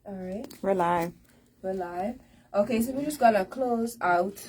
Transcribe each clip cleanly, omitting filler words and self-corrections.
All right. We're live. We're live. Okay, so we're just gonna close out.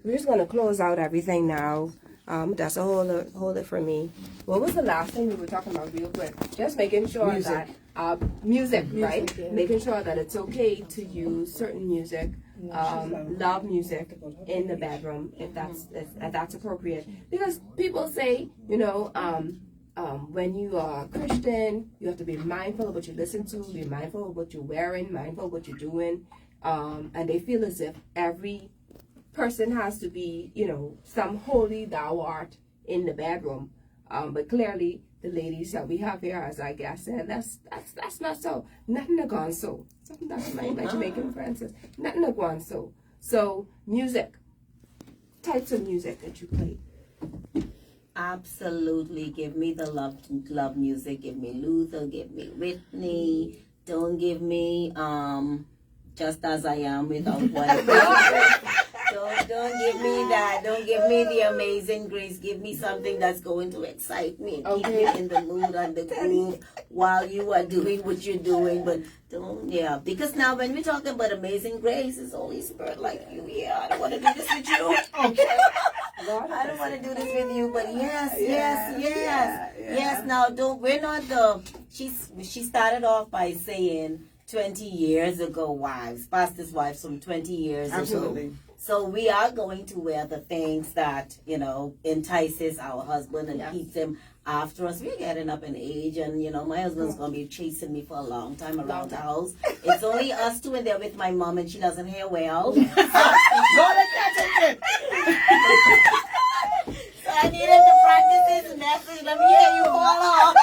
We're just gonna close out everything now. That's a hold it for me. What was the last thing we were talking about real quick? Just making sure Music. that music, right? yeah. Making sure that it's okay to use certain music, love music in the bedroom if that's appropriate. Because people say, when you are Christian, you have to be mindful of what you listen to, be mindful of what you're wearing, mindful of what you're doing, and they feel as if every person has to be, some holy thou art in the bedroom. But clearly, the ladies that we have here, as I guess, said, that's not so. Nothing gone so. Something that's my Jamaican friend says, nothing gone so. So music, types of music that you play. Absolutely. Give me the love music. Give me Luther. Give me Whitney. Don't give me Just As I Am without one. Don't give me that. Don't give me the Amazing Grace. Give me something that's going to excite me and keep me in the mood and the groove while you are doing what you're doing. But because now when we're talking about Amazing Grace, it's Holy Spirit like you. Yeah, I don't want to do this with you. Okay. I don't want to do this with you, but yes. Now, she started off by saying 20 years ago, pastor's wives from 20 years Absolutely. ago. So we are going to wear the things that, entices our husband and keeps him after us. We're getting up in age, and, my husband's going to be chasing me for a long time around the house. It's only us two in there with my mom, and she doesn't hear well. So I need him to practice this message. Let me hear you holler.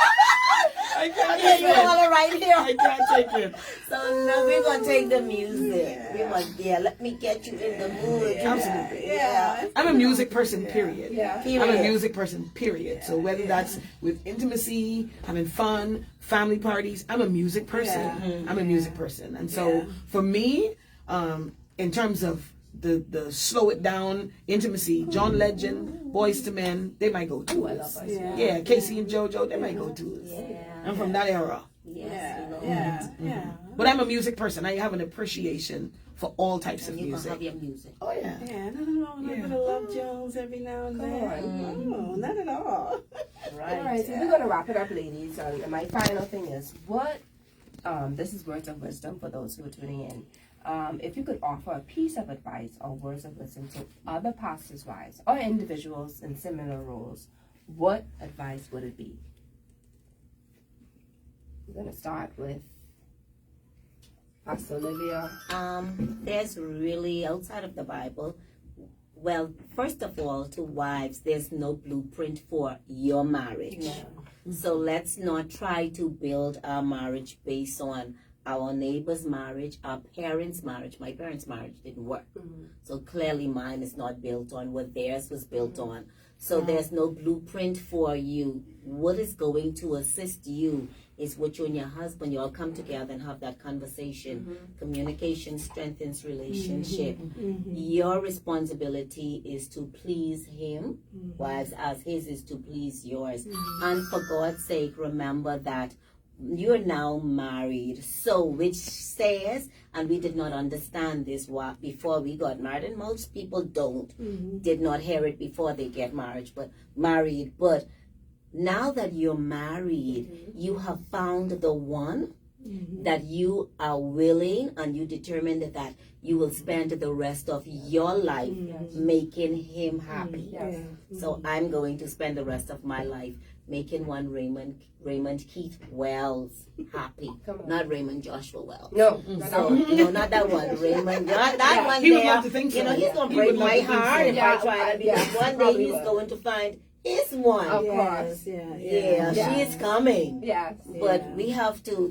I can't hear you holler right here. I can't take it. So no, we're gonna take the music. Let me get you in the mood. Absolutely. Yeah. I'm a music person, period. Yeah. I'm a music person, period. So whether that's with intimacy, having fun, family parties, I'm a music person. I'm a music person. And so for me, in terms of the slow it down intimacy, John Legend, Boys to Men, they might go to us. Yeah, Casey and JoJo, they might go to us. I'm from that era. But I'm a music person. I have an appreciation for all types of music. Have your music. Oh yeah. Yeah, nothing wrong with a bit of Love Jones every now and then. No, not at all. Right. All right, so we're gonna wrap it up, ladies. And my final thing is, this is words of wisdom for those who are tuning in. If you could offer a piece of advice or words of wisdom to other pastors' wives or individuals in similar roles, what advice would it be? We're going to start with Pastor Olivia. There's really, outside of the Bible, well, first of all, to wives, there's no blueprint for your marriage. Yeah. So let's not try to build our marriage based on our neighbor's marriage, our parents' marriage. My parents' marriage didn't work. So clearly mine is not built on what theirs was built on. So there's no blueprint for you. What is going to assist you is what you and your husband, you all come together and have that conversation. Communication strengthens relationship. Your responsibility is to please him, wives, as his is to please yours. And for God's sake, remember that you're now married. So, which says, and we did not understand this before we got married, and most people did not hear it before they get married. But now that you're married, you have found the one that you are willing, and you determined that you will spend the rest of your life making him happy. So I'm going to spend the rest of my life making one Raymond Keith Wells happy. Not Raymond Joshua Wells. No, not that one. Raymond, not that one. He would there. love to think so. He's going to He would break love my to think heart so. if I try to, because one day he's going to find his one. Of course. She is coming. Yes. But we have to,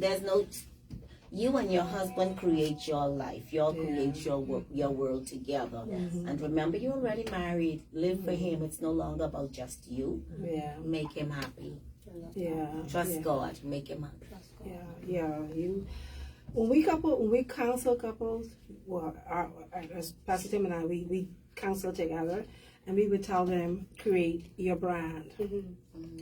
you and your husband create your life. You all create your world together. And remember, you're already married. Live for him. It's no longer about just you. Make him happy. Trust God. Make him happy. When we counsel couples, well, as Pastor Tim and I, we counsel together, and we would tell them, create your brand.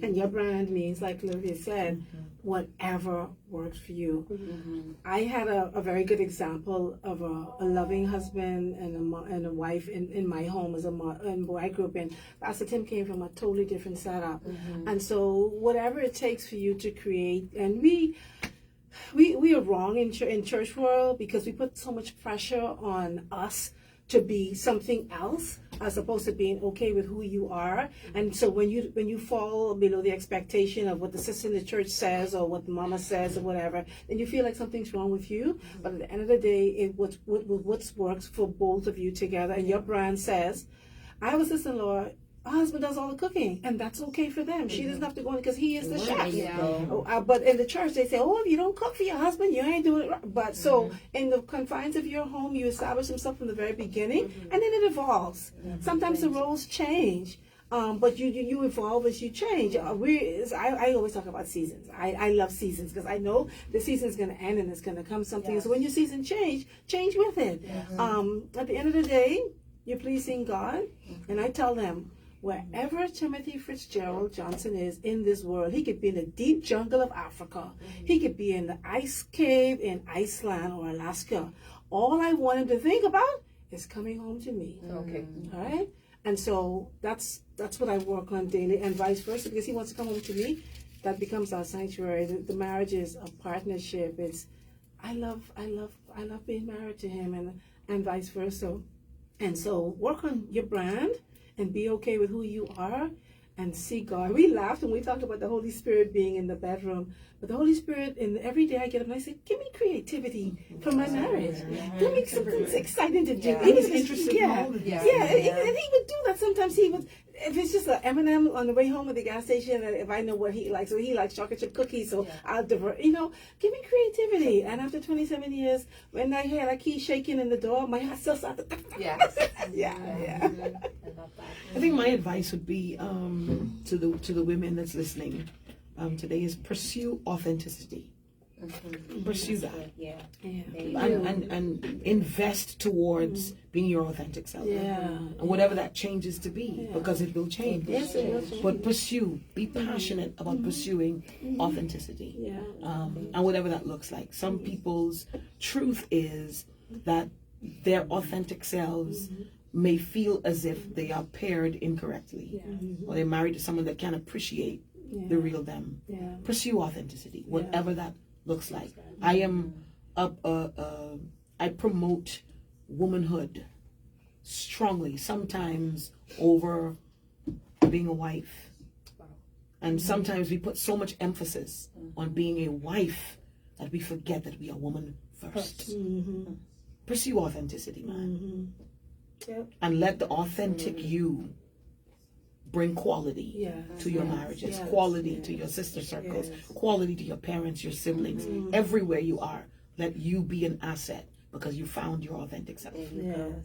And your brand means, like Olivia said, whatever works for you. I had a very good example of a loving husband and a wife in my home and where I grew up in. Pastor Tim came from a totally different setup. And so whatever it takes for you to create, and we are wrong in church world because we put so much pressure on us to be something else as opposed to being okay with who you are. And so when you fall below the expectation of what the sister in the church says or what the mama says or whatever, then you feel like something's wrong with you. But at the end of the day, what works for both of you together. And your brand says, I have a sister-in-law, her husband does all the cooking, and that's okay for them. She doesn't have to go in because he is the chef. But in the church, they say, oh, if you don't cook for your husband, you ain't doing it right. But so in the confines of your home, you establish himself from the very beginning, and then it evolves. Sometimes the roles change, but you evolve as you change. I always talk about seasons. I love seasons because I know the season's going to end and it's going to come something. So when your season change with it. At the end of the day, you're pleasing God, and I tell them, wherever Timothy Fitzgerald Johnson is in this world, he could be in the deep jungle of Africa. He could be in the ice cave in Iceland or Alaska. All I want him to think about is coming home to me. Okay. All right? And so that's what I work on daily, and vice versa, because he wants to come home to me. That becomes our sanctuary. The marriage is a partnership. It's I love being married to him, and vice versa. And so work on your brand and be okay with who you are and see God. We laughed when we talked about the Holy Spirit being in the bedroom, but the Holy Spirit, and every day I get up and I say, give me creativity for my marriage. Give me something exciting to do. He was interested. And he would do that. Sometimes he would, if it's just an M&M on the way home at the gas station, and if I know what he likes, so he likes chocolate chip cookies, so I'll divert, give me creativity. And after 27 years, when I hear a key shaking in the door, my heart still started. Yeah. I think my advice would be to the women that's listening today is pursue authenticity. Pursue that. And invest towards being your authentic self. And whatever that changes to be, because it will change. Yes, it will change. But be passionate about pursuing authenticity. And whatever that looks like. Some people's truth is that their authentic selves may feel as if they are paired incorrectly, or they're married to someone that can't appreciate the real them. Pursue authenticity, whatever that looks like. I am I promote womanhood strongly, sometimes over being a wife. And sometimes we put so much emphasis on being a wife that we forget that we are woman first. Pursue authenticity, man. And let the authentic you bring quality to your marriages, quality to your sister circles, quality to your parents, your siblings, everywhere you are. Let you be an asset because you found your authentic self. I love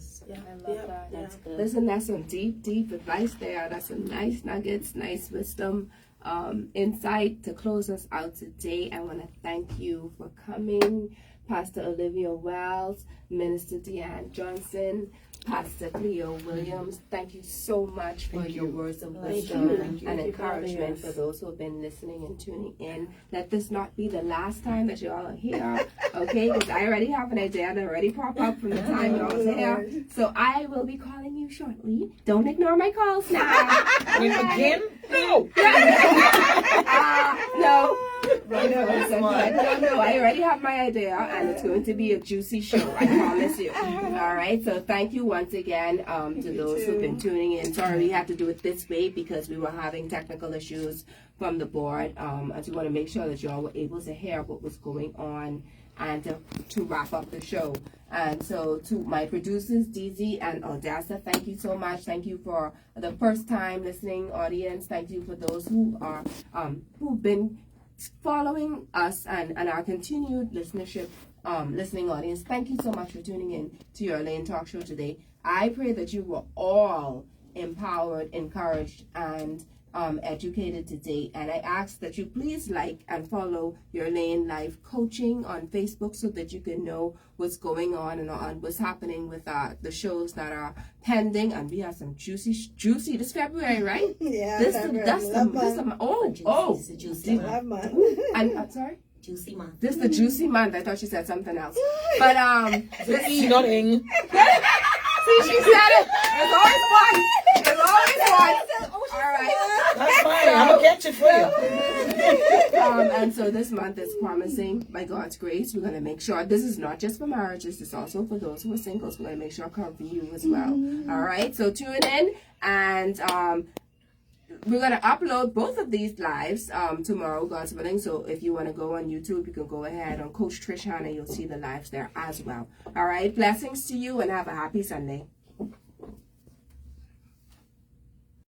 that. That's good. Listen, that's some deep advice there. That's some nice nuggets, nice wisdom, insight to close us out today. I want to thank you for coming, Pastor Olivia Wells, Minister Deanne Johnson, Pastor Cleo Williams. Thank you so much for your words of wisdom and encouragement for those who have been listening and tuning in. Let this not be the last time that you all are here, okay? Because I already have an idea that already popped up from the time you all was here. So I will be calling you shortly. Don't ignore my calls now. Again? No. No. No, I already have my idea, and it's going to be a juicy show, I promise you. All right, so thank you once again to those who've been tuning in. Sorry we had to do it this way because we were having technical issues from the board. I just want to make sure that you all were able to hear what was going on and to wrap up the show. And so to my producers, DZ and Odessa, thank you so much. Thank you for the first time listening audience. Thank you for those who are who've been following us and our continued listening audience. Thank you so much for tuning in to your Elaine Talk Show today. I pray that you were all empowered, encouraged, and educated to date. And I ask that you please like and follow Your Lane Life Coaching on Facebook so that you can know what's going on and what's happening with the shows that are pending. And we have some juicy this February, right? Yeah, This February. that's Love the month. It's a juicy month. Love month. and I'm sorry. Juicy month. This is the juicy month. I thought she said something else. But Not ing. see, she said it. There's always one. There's always one. All right. That's fine. I'm gonna catch it for you. And so this month is promising, by God's grace, we're gonna make sure this is not just for marriages, it's also for those who are singles. We're gonna make sure I cover you as well. All right. So tune in, and we're gonna upload both of these lives tomorrow, God's willing. So if you want to go on YouTube, you can go ahead on Coach Trish Hannah. You'll see the lives there as well. All right. Blessings to you, and have a happy Sunday.